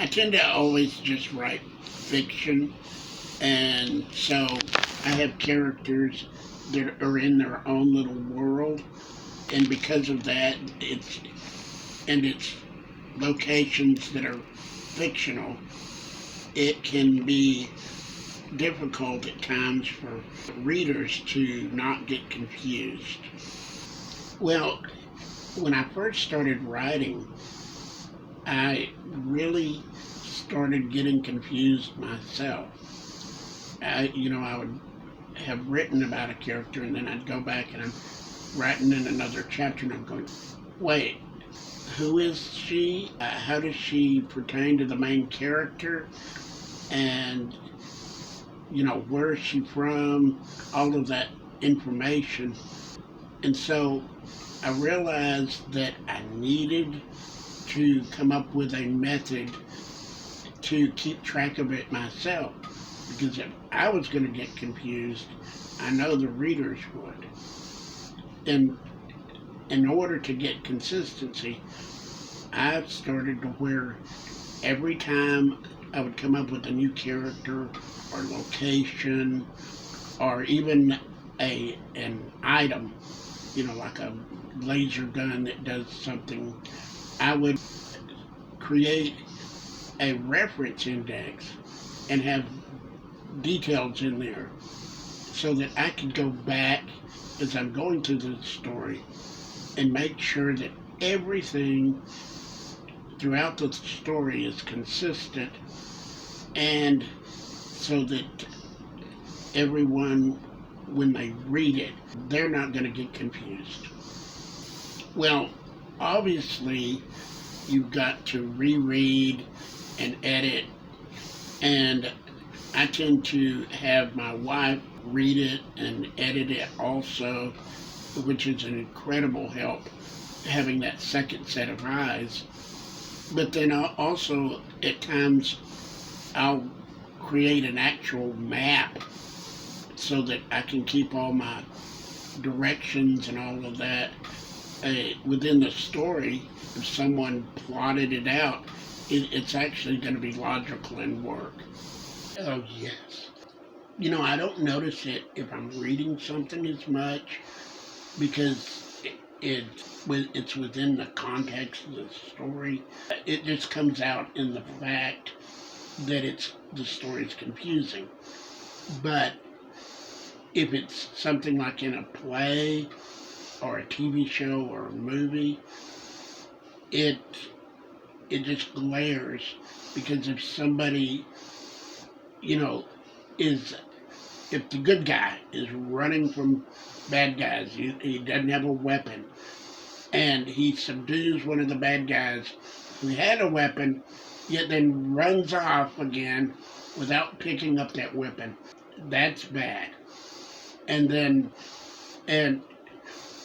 I tend to always just write fiction, and so I have characters that are in their own little world, and because of that, it's locations that are fictional. It can be difficult at times for readers to not get confused. Well, when I first started writing, I really started getting confused myself. I would have written about a character and then I'd go back and I'm writing in another chapter and I'm going, wait, who is she? How does she pertain to the main character? And, where is she from? All of that information. And so I realized that I needed to come up with a method to keep track of it myself. Because if I was going to get confused, I know the readers would. And in order to get consistency, I started to where every time I would come up with a new character or location or even an item, like a laser gun that does something, I would create a reference index and have details in there so that I could go back as I'm going through the story and make sure that everything throughout the story is consistent, and so that everyone, when they read it, they're not going to get confused. Well, obviously, you've got to reread and edit, and I tend to have my wife read it and edit it also, which is an incredible help, having that second set of eyes. But then also, at times, I'll create an actual map so that I can keep all my directions and all of that within the story. If someone plotted it out, it's actually going to be logical and work. Oh, yes. I don't notice it if I'm reading something as much because it's within the context of the story. It just comes out in the fact that the story's confusing. But if it's something like in a play or a TV show or a movie, it just glares, because if somebody, is if the good guy is running from bad guys, he doesn't have a weapon, and he subdues one of the bad guys who had a weapon, yet then runs off again without picking up that weapon, that's bad.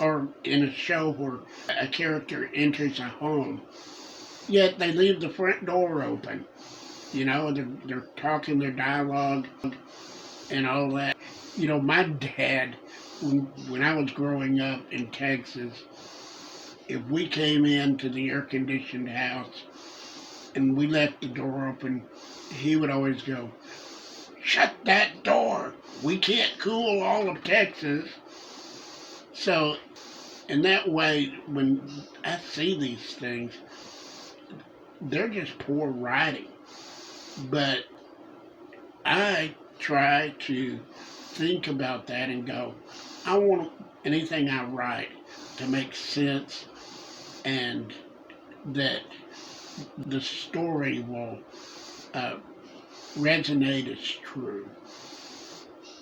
Or in a show where a character enters a home, yet they leave the front door open. They're talking their dialogue and all that. My dad, when I was growing up in Texas, if we came into the air-conditioned house and we left the door open, he would always go, "Shut that door. We can't cool all of Texas." So, in that way, when I see these things, they're just poor writing. But I try to think about that and go, I want anything I write to make sense and that the story will resonate as true.